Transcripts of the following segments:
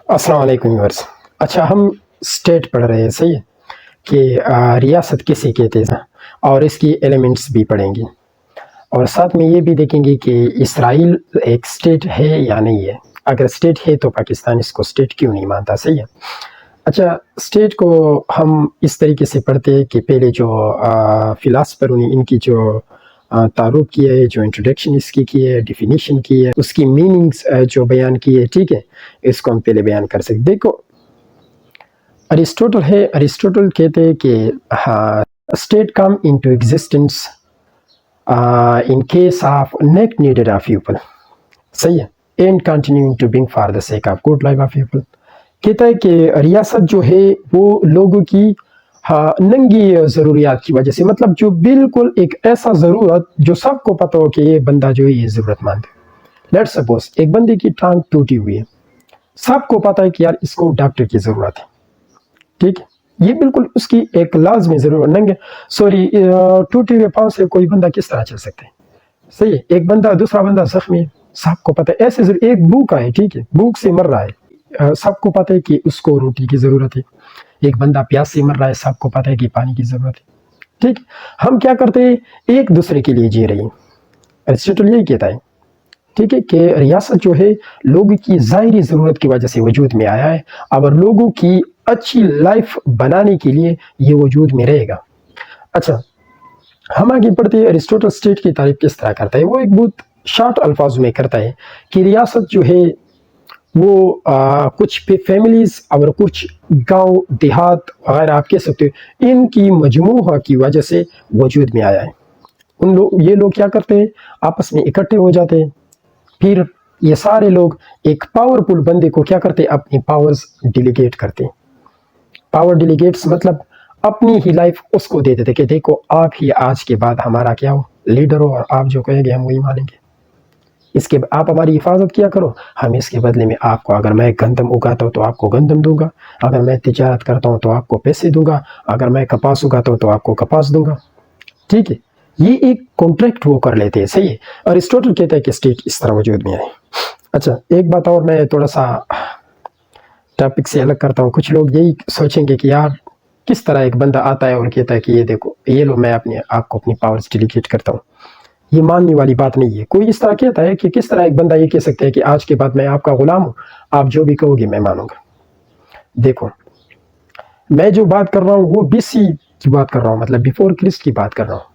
अस्सलाम वालेकुम व्यूअर्स। अच्छा, हम स्टेट पढ़ रहे हैं, सही है कि रियासत किसे कहते हैं और इसकी एलिमेंट्स भी पढ़ेंगे और साथ में ये भी देखेंगे कि इसराइल एक स्टेट है या नहीं है। अगर स्टेट है तो पाकिस्तान इसको स्टेट क्यों नहीं मानता, सही है। अच्छा, स्टेट को हम इस तरीके से पढ़ते हैं कि पहले जो फिलासफर ने इनकी जो तारुफ की है, जो इंट्रोडक्शन इसकी की है, डिफिनीशन की है, उसकी मीनिंग्स जो बयान की है, ठीक है, इसको हम पहले बयान कर सकते। देखो, अरिस्टोटल है, अरिस्टोटल कहते हैं कि हाँ, state come into existence in case of neck needed of people, सही है, and continuing to being for the sake of good life of people. कहता है कि रियासत जो है वो लोगों की हाँ नंगी ज़रूरियात की वजह से, मतलब जो बिल्कुल एक ऐसा ज़रूरत जो सबको पता हो कि ये बंदा जो है ये ज़रूरतमंद है। लेट्स सपोज एक बंदे की टांग टूटी हुई है, सबको पता है कि यार इसको डॉक्टर की ज़रूरत है, ठीक है, ये बिल्कुल उसकी एक लाजमी ज़रूरत। नंगे टूटे हुए पाँव से कोई बंदा किस तरह चल सकता है, सही है। एक बंदा, दूसरा बंदा जख्मी, सबको पता है। ऐसे एक भूखा है, ठीक है, भूख से मर रहा है, सबको पता है कि उसको रोटी की ज़रूरत है। एक बंदा प्यास से मर रहा है, सबको पता है कि पानी की ज़रूरत है, ठीक। हम क्या करते हैं, एक दूसरे के लिए जी रहे हैं। अरिस्टोटल यही कहता है, ठीक है, कि रियासत जो है लोगों की ज़ाहिरी ज़रूरत की वजह से वजूद में आया है, और लोगों की अच्छी लाइफ बनाने के लिए ये वजूद में रहेगा। अच्छा, हम आगे बढ़ते हैं। अरिस्टोटल स्टेट की तारीफ किस तरह करता है, वो एक बहुत शॉर्ट अल्फाज में करता है कि रियासत जो है वो कुछ फैमिलीज और कुछ गांव देहात वगैरह आप कह सकते हो, इनकी मजमूहा की वजह से वजूद में आया है। ये लोग क्या करते हैं, आपस में इकट्ठे हो जाते हैं, फिर ये सारे लोग एक पावरफुल बंदे को क्या करते हैं, अपनी पावर्स डिलीगेट करते हैं। पावर डिलीगेट्स मतलब अपनी ही लाइफ उसको दे देते कि देखो आप ही आज के बाद हमारा क्या हो, लीडर हो, और आप जो कहेंगे हम वही मानेंगे। इसके आप हमारी हिफाजत किया करो, हम इसके बदले में आपको, अगर मैं गंदम उगाता हूँ तो आपको गंदम दूंगा, अगर मैं तिजारत करता हूँ तो आपको पैसे दूंगा, अगर मैं कपास उगाता हूँ तो आपको कपास दूंगा, ठीक है। ये एक कॉन्ट्रैक्ट वो कर लेते हैं, सही है। अरिस्टोटल कहता है कि स्टेट इस तरह वजूद में आए। अच्छा, एक बात और, मैं थोड़ा सा टॉपिक से अलग करता हूँ। कुछ लोग यही सोचेंगे कि यार किस तरह एक बंदा आता है और कहता है कि ये देखो, ये लो, मैं अपने आपको अपनी पावर्स डिलीगेट करता हूँ। ये मानने वाली बात नहीं है। कोई इस तरह कहता है कि किस तरह एक बंदा ये कह सकता है कि आज के बाद मैं आपका गुलाम हूँ, आप जो भी कहोगे मैं मानूंगा। देखो, मैं जो बात कर रहा हूँ वो बीसी की बात कर रहा हूँ, मतलब बिफोर क्रिस्ट की बात कर रहा हूँ,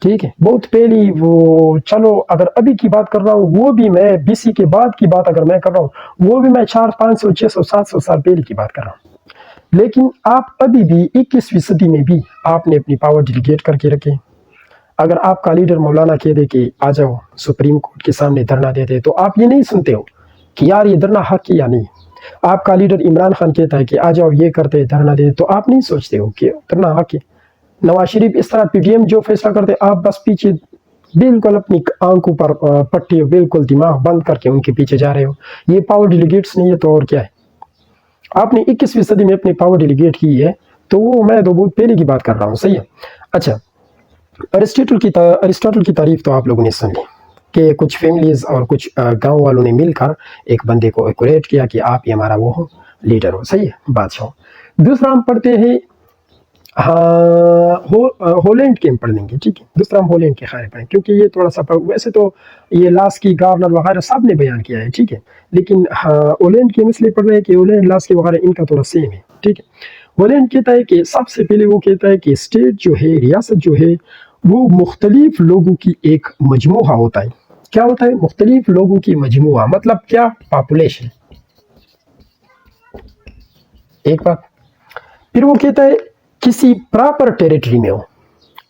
ठीक है, बहुत पहली वो। चलो अगर अभी की बात कर रहा हूँ वो भी मैं, बीसी के बाद की बात अगर मैं कर रहा हूँ वो भी मैं 400, 500, 600, 700 साल पहले की बात कर रहा हूँ। लेकिन आप अभी भी 21वीं सदी में भी आपने अपनी पावर डिलीगेट करके रखे। अगर आपका लीडर मौलाना कह दे कि आ जाओ सुप्रीम कोर्ट के सामने धरना दे दे, तो आप ये नहीं सुनते हो कि यार ये धरना हक है या नहीं। आपका लीडर इमरान खान कहता है कि आ जाओ ये करते धरना दे, तो आप नहीं सोचते हो कि धरना हक है। नवाज शरीफ इस तरह पीटीएम जो फैसला करते, आप बस पीछे बिल्कुल अपनी आंखों पर पट्टी, बिल्कुल दिमाग बंद करके उनके पीछे जा रहे हो। ये पावर डिलीगेट्स नहीं है तो और क्या है। आपने 21वीं सदी में अपनी पावर डिलीगेट की है, तो वो मैं तो बहुत पहले की बात कर रहा हूँ, सही है। अच्छा, अरिस्टोटल की तारीफ तो आप लोगों ने सुन ली कि कुछ फैमिलीज और कुछ गांव वालों ने मिलकर एक बंदे को एक्यूरेट किया कि आप ही हमारा वो हो, लीडर हो, सही है, बादशाह। दूसरा हम पढ़ते हैं, हाँ, होलैंड के हम पढ़ लेंगे, ठीक है। दूसरा हम होलैंड के खाने पढ़ें, क्योंकि ये थोड़ा सा, वैसे तो ये लास्की गवर्नर वगैरह सब ने बयान किया है, ठीक है, लेकिन हाँ होलैंड के हम इसलिए पढ़ रहे हैं कि होलैंड लास्की वगैरह इनका थोड़ा सेम है, ठीक है। होलैंड कहता है कि सबसे पहले वो कहता है कि स्टेट जो है, रियासत जो है, वो मुख्तलिफ लोगों की एक मजमूआ होता है। क्या होता है, मुख्तलिफ लोगों की मजमूआ, मतलब क्या, पॉपुलेशन, एक बात। फिर वो कहता है किसी प्रॉपर टेरिटरी में हो,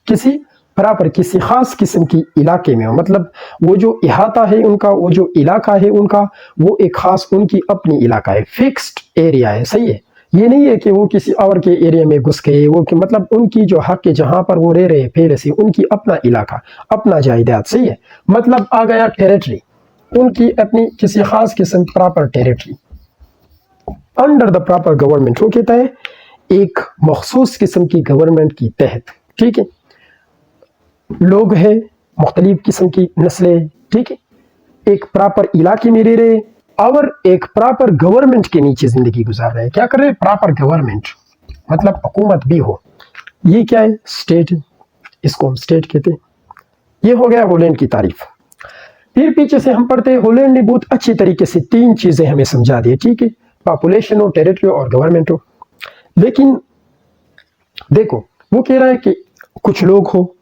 किसी प्रॉपर, किसी खास किस्म की इलाके में हो, मतलब वो जो इहाता है उनका, वो जो इलाका है उनका, वो एक खास उनकी अपनी इलाका है, फिक्स्ड एरिया है, सही है। ये नहीं है कि वो किसी और के एरिया में घुस गए, वो कि मतलब उनकी जो हक है जहां पर वो रह रहे पहले से, उनकी अपना इलाका, अपना जायदाद, सही है, मतलब आ गया टेरिटरी, उनकी अपनी किसी खास किस्म proper territory under the proper government. वो कहता है एक मखसूस किस्म की गवर्नमेंट की तहत, ठीक है, लोग हैं मुख्तलिफ किस्म की नस्लें, ठीक है, एक प्रॉपर इलाके में रह रहे, और एक प्रॉपर गवर्नमेंट के नीचे जिंदगी गुजार रहे हैं। क्या कर रहे हैं? प्रॉपर गवर्नमेंट, मतलब हुकूमत भी हो। ये क्या है? स्टेट, इसको हम स्टेट कहते हैं। ये हो गया हॉलैंड की तारीफ। फिर पीछे से हम पढ़ते हैं, हॉलैंड ने बहुत अच्छी तरीके से 3 चीजें हमें समझा दी, ठीक है, पॉपुलेशन हो, टेरिटरी और गवर्नमेंट हो। लेकिन देखो वो कह रहा है कि कुछ लोग हो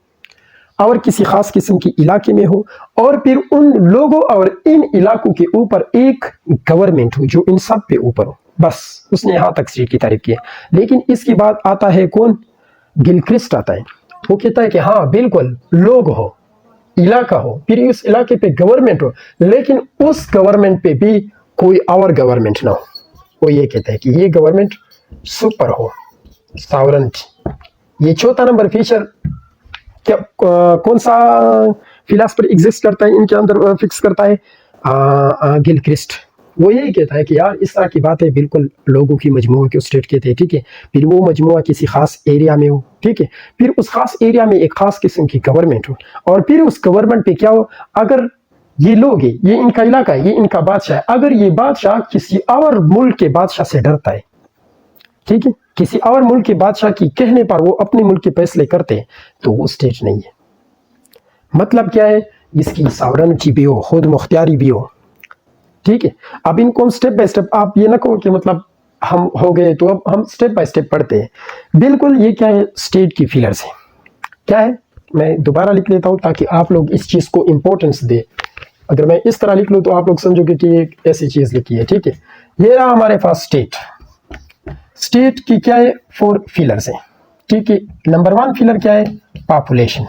और किसी खास किस्म की इलाके में हो, और फिर उन लोगों और इन इलाकों के ऊपर एक गवर्नमेंट हो जो इन सब पे ऊपर हो। बस उसने यहां तक स्टेट की तारीफ की है। लेकिन इसके बाद आता है कौन? गिलक्रिस्ट आता है। वो कहता है कि हाँ बिल्कुल, लोग हो, इलाका हो, फिर उस इलाके पे गवर्नमेंट हो, लेकिन उस गवर्नमेंट पे भी कोई और गवर्नमेंट ना हो। वो ये कहता है कि ये गवर्नमेंट सुपर हो, सॉवरेनिटी। ये चौथा नंबर फीचर क्या कौन सा फिलासफर एग्जिस्ट करता है इनके अंदर, फिक्स करता है गिलक्रिस्ट। वो यही कहता है कि यार इस तरह की बातें बिल्कुल लोगों की मजमुआ के स्टेट कहते हैं, ठीक है। फिर वो मजमुआ किसी खास एरिया में हो, ठीक है, फिर उस खास एरिया में एक खास किस्म की गवर्नमेंट हो, और फिर उस गवर्नमेंट पे क्या हो, अगर ये लोग है, ये इनका इलाका है, ये इनका बादशाह है, अगर ये बादशाह किसी और मुल्क के बादशाह से डरता है, ठीक है, किसी और मुल्क के बादशाह की कहने पर वो अपने मुल्क के फैसले करते हैं, तो वो स्टेट नहीं है। मतलब क्या है? इसकी सॉवरेनिटी भी हो, खुद मुख्तियारी भी हो, ठीक है। अब इनको हम स्टेप बाय स्टेप, आप ये ना कहो कि मतलब हम हो गए, तो अब हम स्टेप बाय स्टेप पढ़ते हैं। बिल्कुल ये क्या है? स्टेट की फिलर्स है। क्या है? मैं दोबारा लिख लेता हूं ताकि आप लोग इस चीज को इंपॉर्टेंस दे। अगर मैं इस तरह लिख लूं तो आप लोग समझोगे कि एक ऐसी चीज लिखी है, ठीक है। ये रहा हमारे पास स्टेट। स्टेट की क्या है? 4 फिलर्स है, ठीक है। नंबर 1 फिलर क्या है? पॉपुलेशन।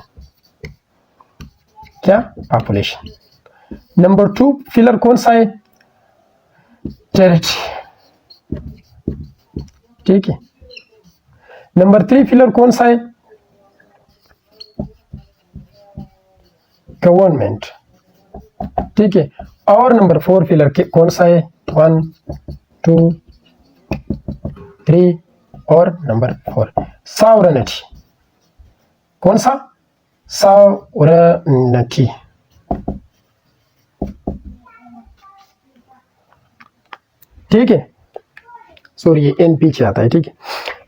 क्या? पॉपुलेशन। नंबर 2 फिलर कौन सा है? टेरिटरी, ठीक है। नंबर 3 फिलर कौन सा है? गवर्नमेंट, ठीक है। और नंबर 4 फिलर कौन सा है? 1 2 3 और नंबर 4 सॉवरेनिटी। कौन सा? सॉवरेनिटी, ठीक है। सॉरी ये एन पीछे आता है, ठीक है।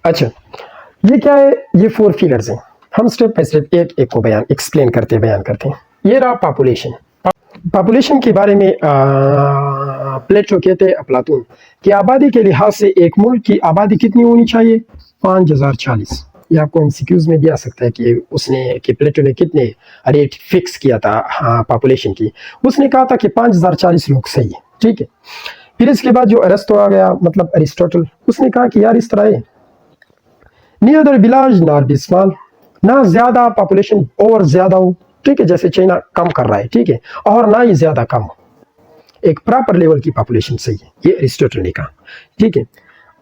अच्छा ये क्या है? ये 4 फिलर्स हैं। हम स्टेप बाय स्टेप एक एक को एक्सप्लेन करते हैं। ये रहा पॉपुलेशन। पॉपुलेशन के बारे में प्लेटो कहते हैं, अफलातून, कि आबादी के लिहाज से एक मुल्क की आबादी कितनी होनी चाहिए? 5040। ये आपको एमसीक्यूज में भी आ सकता है कि प्लेटो ने कितने रेट फिक्स किया था पॉपुलेशन की। उसने कहा था कि 5040 लोग सही है, ठीक है। फिर इसके बाद जो अरस्तो आ गया, मतलब अरिस्टोटल, उसने कहा कि यार इस तरह है, near village nor be small, ना ज्यादा पॉपुलेशन और ज्यादा हो, ठीक है, जैसे चाइना कम कर रहा है, ठीक है, और ना ही ज्यादा कम हो, एक प्रॉपर लेवल की पॉपुलेशन सही है। ये अरिस्टोटल ने कहा, ठीक है।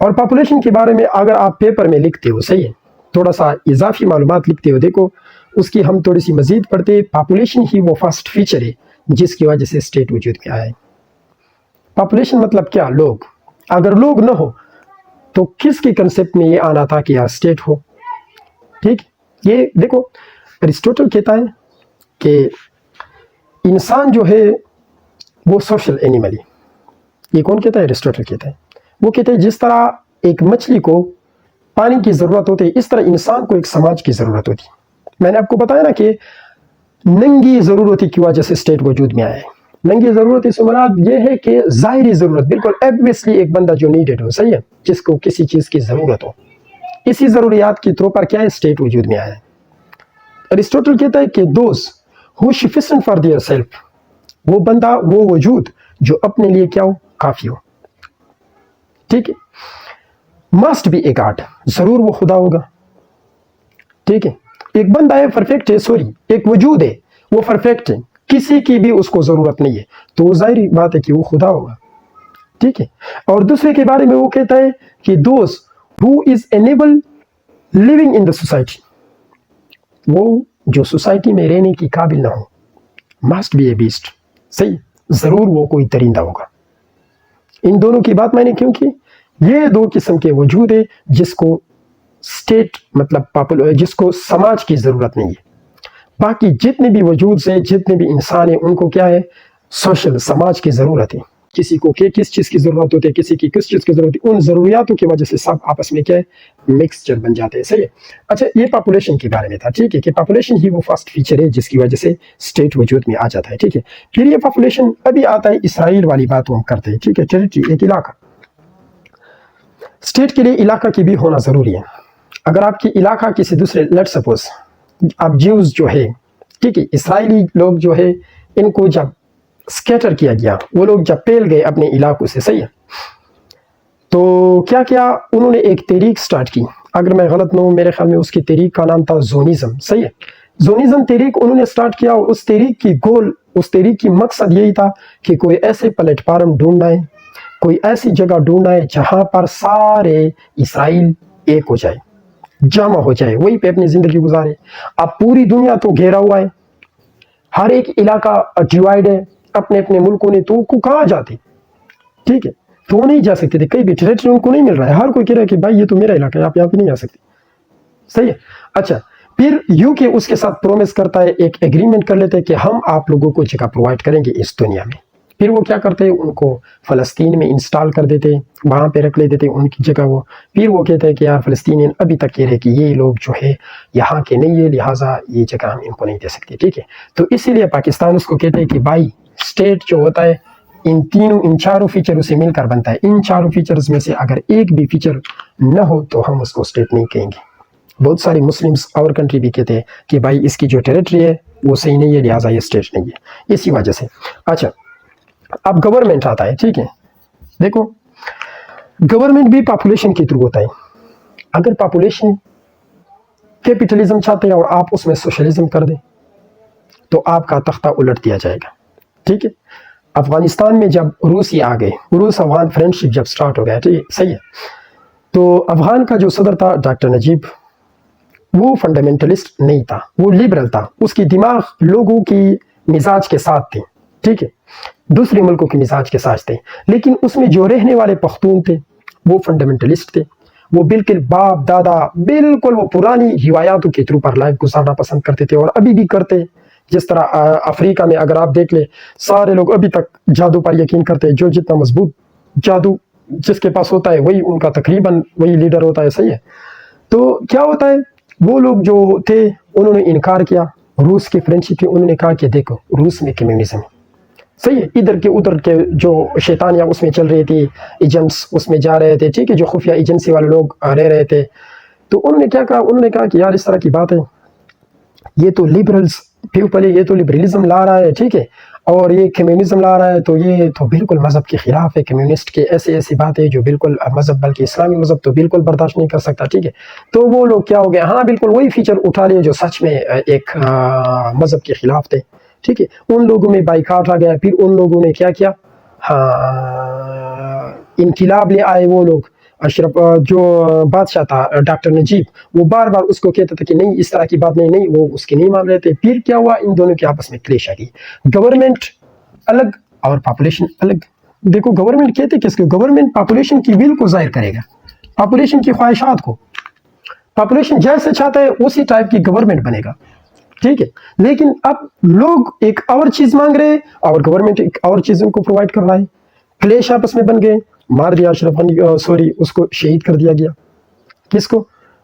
और पॉपुलेशन के बारे में अगर आप पेपर में लिखते हो, सही है, थोड़ा सा इजाफी मालूमात लिखते हो, देखो उसकी हम थोड़ी सी मजीद पढ़ते हैं। पॉपुलेशन ही वो फर्स्ट फीचर है जिसकी वजह से स्टेट वजूद में आया है। पॉपुलेशन मतलब क्या? लोग। अगर लोग न हो तो किसके कंसेप्ट में ये आना था कि यार स्टेट हो, ठीक। ये देखो अरिस्टोटल कहता है कि इंसान जो है वो सोशल एनिमल है। ये कौन कहता है? अरिस्टोटल कहता है। वो कहते हैं जिस तरह एक मछली को पानी की जरूरत होती है, इस तरह इंसान को एक समाज की जरूरत होती है। मैंने आपको बताया ना कि नंगी जरूरत की वजह से स्टेट वजूद में आया है। नंगी जरूरत से मुराद ये है कि जाहिरी जरूरत, बिल्कुल ऑब्वियसली एक बंदा जो नीडेड हो, सही है, जिसको किसी चीज की जरूरत हो, इसी जरूरियात के तौर पर क्या है? स्टेट वजूद में आया है। अरिस्टोटल कहता है कि those who sufficient for their self, वो बंदा, वो वजूद जो अपने लिए क्या हो? काफी हो, ठीक है। मस्ट बी ए गॉड, जरूर वो खुदा होगा, ठीक है। एक बंदा है परफेक्ट है, सॉरी एक वजूद है वो परफेक्ट है, किसी की भी उसको जरूरत नहीं है, तो जाहिर बात है कि वो खुदा होगा, ठीक है। और दूसरे के बारे में वो कहता है कि those who is enable living in the society, वो जो सोसाइटी में रहने की काबिल ना हो, मस्ट बी ए बीस्ट, सही, जरूर वो कोई दरिंदा होगा। इन दोनों की बात मैंने क्यों की? ये 2 किस्म के वजूद है जिसको स्टेट मतलब पॉपुलर, जिसको समाज की जरूरत नहीं है। बाकी जितने भी वजूद से, जितने भी इंसान है, उनको क्या है? सोशल, समाज की जरूरत है। किसी को किस चीज़ की ज़रूरत होती है, किसी की किस चीज़ की ज़रूरत है, उन ज़रूरियातों की वजह से सब आपस में क्या है, मिक्सचर बन जाते हैं। सही है। अच्छा, ये पॉपुलेशन के बारे में था, ठीक है, कि पॉपुलेशन ही वो फर्स्ट फीचर है जिसकी वजह से स्टेट वजूद में आ जाता है, ठीक है। फिर ये पॉपुलेशन अभी आता है इसराइल वाली बात हम करते हैं, ठीक है। टेरिटरी एक इलाका, स्टेट के लिए इलाका की भी होना ज़रूरी है। अगर आपकी इलाका किसी दूसरे, लेट्स सपोज आप ज्यूज जो है, ठीक है, इसराइली लोग जो है, इनको जब स्कैटर किया गया, वो लोग जब फैल गए अपने इलाकों से, सही है, तो क्या किया उन्होंने, एक तहरीक स्टार्ट की। अगर मैं गलत न हूँ, मेरे ख्याल में उसकी तहरीक का नाम था ज़ोनिज़म, सही है। ज़ोनिज़म तहरीक उन्होंने स्टार्ट किया, और उस तहरीक की गोल, उस तहरीक की मकसद यही था कि कोई ऐसे प्लेटफार्म ढूंढना है, कोई ऐसी जगह ढूंढना है जहाँ पर सारे इसराइल एक हो जाए, जमा हो जाए, वहीं पे अपनी ज़िंदगी गुजारे। अब पूरी दुनिया तो घेरा हुआ है, हर एक इलाका डिवाइड है अपने अपने मुल्कों ने, तो वो कहाँ जाते, ठीक है, तो वो नहीं जा सकते थे, कहीं भी टेरिटरी उनको नहीं मिल रहा है। हर कोई कह रहा है कि भाई ये तो मेरा इलाका है, आप यहाँ पे नहीं आ सकते, सही है। अच्छा, फिर यूके उसके साथ प्रोमिस करता है, एक एग्रीमेंट कर लेते हैं कि हम आप लोगों को जगह प्रोवाइड करेंगे इस दुनिया में। फिर वो क्या करते हैं, उनको फ़लस्तीन में इंस्टॉल कर देते, वहाँ पे रख लेते थे उनकी जगह वो। फिर वो कहते हैं कि यार फ़लस्तीनियन अभी तक कह रहे कि ये लोग जो है यहाँ के नहीं है, लिहाजा ये जगह हम इनको नहीं दे सकते, ठीक है। तो इसीलिए पाकिस्तान उसको कहते हैं कि भाई स्टेट जो होता है इन चारों फीचरों से मिलकर बनता है। इन चारों फीचर्स में से अगर एक भी फीचर न हो तो हम उसको स्टेट नहीं कहेंगे। बहुत सारे मुस्लिम्स और कंट्री भी कहते हैं कि भाई इसकी जो टेरिटरी है वो सही नहीं है, लिहाजा ये स्टेट नहीं है, इसी वजह से। अच्छा, अब गवर्नमेंट आता है, ठीक है। देखो, गवर्नमेंट भी पॉपुलेशन के थ्रू होता है। अगर पॉपुलेशन कैपिटलिज्म चाहते हैं और आप उसमें सोशलिज्म कर दें तो आपका तख्ता उलट दिया जाएगा, ठीक है। अफगानिस्तान में जब रूसी आ गए, रूस अफगान फ्रेंडशिप जब स्टार्ट हो गया, ठीक है, सही है, तो अफगान का जो सदर था डॉक्टर नजीब, वो फंडामेंटलिस्ट नहीं था, वो लिबरल था। उसकी दिमाग लोगों की मिजाज के साथ थी, ठीक है, दूसरे मुल्कों के मिजाज के साथ थे। लेकिन उसमें जो रहने वाले पख्तून थे वो फंडामेंटलिस्ट थे। वो बिल्कुल बाप दादा बिल्कुल वो पुरानी रिवायातों के थ्रू पर लाइफ गुजारना पसंद करते थे, और अभी भी करते। जिस तरह अफ्रीका में अगर आप देख ले, सारे लोग अभी तक जादू पर यकीन करते हैं। जो जितना मजबूत जादू जिसके पास होता है वही उनका तकरीबन वही लीडर होता है, सही है। तो क्या होता है, वो लोग जो थे उन्होंने इनकार किया रूस की फ्रेंडशिप की। उन्होंने कहा कि देखो रूस में कम्युनिज्म है, सही है, इधर के उधर के जो शैतानियाँ उसमें चल रही थी, एजेंट्स उसमें जा रहे थे, ठीक है, जो खुफिया एजेंसी वाले लोग रह रहे थे। तो उन्होंने क्या कहा, उन्होंने कहा कि यार इस तरह की बात है, ये तो लिबरल्स पीपल है, ये तो लिबरलिज्म ला रहा है, ठीक है, और ये कम्युनिज्म ला रहा है, तो ये तो बिल्कुल मज़हब के खिलाफ है। कम्युनिस्ट के ऐसी बातें जो बिल्कुल मज़हब, बल्कि इस्लामी मज़हब तो बिल्कुल बर्दाश्त नहीं कर सकता, ठीक है। तो वो लोग क्या हो गया, हाँ बिल्कुल वही फीचर उठा लिए जो सच में एक मज़हब के खिलाफ थे, ठीक है। उन लोगों में बाइकाट आ गया। फिर उन लोगों ने क्या किया, हाँ इनकिलाब ले आए वो लोग। अशरफ जो बादशाह था डॉक्टर नजीब, वो बार बार उसको कहता था कि नहीं इस तरह की बात नहीं, वो उसकी नहीं मान रहे थे। फिर क्या हुआ, इन दोनों के आपस में क्लेश आ गई। गवर्नमेंट अलग और पॉपुलेशन अलग। देखो गवर्नमेंट कहते किसको, गवर्नमेंट पॉपुलेशन की विल को जाहिर करेगा, पॉपुलेशन की ख्वाहिशात को। पॉपुलेशन जैसे चाहता है उसी टाइप की गवर्नमेंट बनेगा, ठीक है। लेकिन अब लोग एक और चीज मांग रहे हैं और गवर्नमेंट एक और चीज उनको प्रोवाइड कर रहा है। क्लेश आपस में बन गए, मार दिया अशरफ गनी, उसको शहीद कर दिया गया। किसको,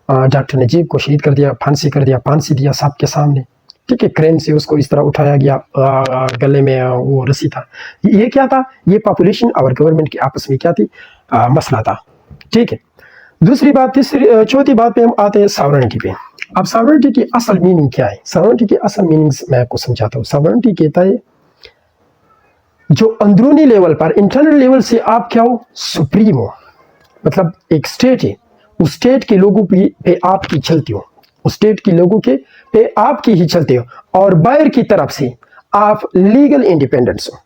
डॉक्टर नजीब को शहीद कर दिया, फांसी कर दिया, फांसी दिया सबके सामने, ठीक है। क्रेन से उसको इस तरह उठाया गया, गले में वो रस्सी था। ये क्या था, ये पॉपुलेशन और गवर्नमेंट के आपस में क्या थी, मसला था, ठीक है। दूसरी बात, चौथी बात पे हम आते हैं सॉवरेनिटी पे। अब सॉवरेनिटी की असल मीनिंग क्या है, सॉवरेनिटी की असल मीनिंग्स मैं आपको समझाता हूँ। सॉवरेनिटी कहता है जो अंदरूनी लेवल पर, इंटरनल लेवल से आप क्या हो, सुप्रीम हो। मतलब एक स्टेट है, उस स्टेट के लोगों पे आपकी चलती हो, उस स्टेट के लोगों के पे आपकी ही चलते हो, और बाहर की तरफ से आप लीगल इंडिपेंडेंस हो,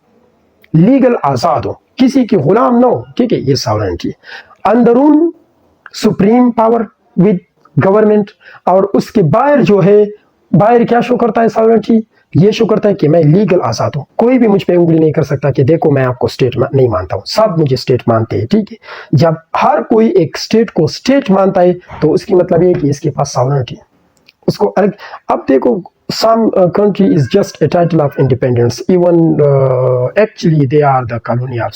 लीगल आजाद हो, किसी की गुलाम ना हो, ठीक है। ये सॉवरेनिटी। अंदरून सुप्रीम पावर विद गवर्नमेंट, और उसके बाहर जो है, बाहर क्या शो करता है सॉवरेनिटी, ये शो करता है कि मैं लीगल आजाद हूं, कोई भी मुझ पे उंगली नहीं कर सकता कि देखो मैं आपको स्टेट नहीं मानता हूं, सब मुझे स्टेट मानते हैं, ठीक है। जब हर कोई एक स्टेट को स्टेट मानता है तो उसकी मतलब ये कि इसके पास सॉवरेनिटी है, उसको अलग। अब देखो some country is just a title of independence, even actually they are the colony of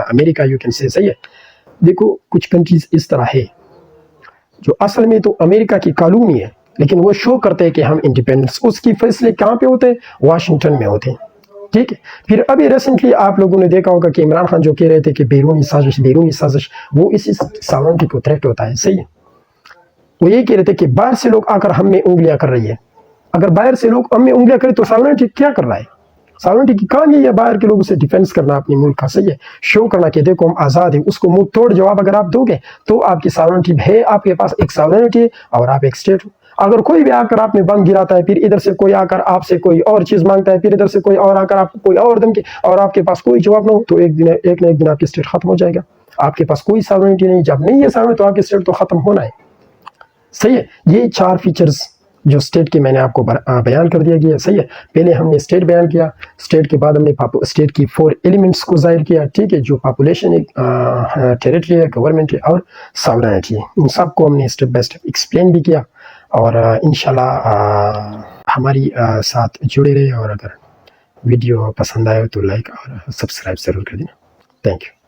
America, you can say. صحیح ہے. دیکھو کچھ کنٹریز اس طرح ہے جو اصل میں تو امریکہ کی کالونی ہے لیکن وہ شو کرتے ہیں کہ ہم انڈیپینڈنس. اس کی فیصلے کہاں پہ ہوتے ہیں؟ واشنگٹن میں ہوتے ہیں. ٹھیک ہے. پھر ابھی ریسنٹلی آپ لوگوں نے دیکھا ہوگا کہ عمران خان جو کہہ رہے تھے کہ بیرونی سازش وہ اسی ساورنٹی کو تھریٹ ہوتا ہے. صحیح ہے. وہ یہ کہہ رہے تھے کہ باہر سے لوگ آ کر ہم میں انگلیاں کر رہی ہے. اگر باہر سے لوگ ہم میں انگلیاں کریں تو ساورنٹی کیا کر رہا ہے؟ ساورنٹی کی کام یہ ہے باہر کے لوگوں سے ڈیفینس کرنا اپنے ملک کا. صحیح ہے. شو کرنا کہ دیکھو ہم آزاد ہیں. اس کو منہ توڑ جواب اگر آپ دو گے تو آپ کی ساورنٹی ہے, آپ کے پاس ایک ساورنٹی ہے اور آپ ایک اسٹیٹ ہو. اگر کوئی بھی آ کر آپ میں بم گراتا ہے, پھر ادھر سے کوئی آ کر آپ سے کوئی اور چیز مانگتا ہے, پھر ادھر سے کوئی اور آ کر آپ کو کوئی اور دھمکی, اور آپ کے پاس کوئی جواب نہ ہو, تو ایک نہ ایک دن آپ کی اسٹیٹ ختم ہو جائے گا. آپ کے پاس کوئی ساورنٹی نہیں. جب نہیں ہے ساورنٹی تو آپ کی اسٹیٹ تو ختم ہونا ہے. صحیح ہے. یہ 4 فیچرز جو اسٹیٹ کے میں نے آپ کو بیان کر دیا گیا. صحیح ہے. پہلے ہم نے اسٹیٹ بیان کیا, اسٹیٹ کے بعد ہم نے اسٹیٹ کی 4 ایلیمنٹس کو ظاہر کیا. ٹھیک ہے. جو پاپولیشن ہے, ٹیریٹری ہے, گورنمنٹ ہے اور ساورنٹی ہے. ان سب کو ہم نے اسٹیپ بائی اسٹیپ ایکسپلین بھی کیا, اور انشاءاللہ ہماری ساتھ جڑے رہے, اور اگر ویڈیو پسند آئے تو لائک اور سبسکرائب ضرور کر دینا. Thank you.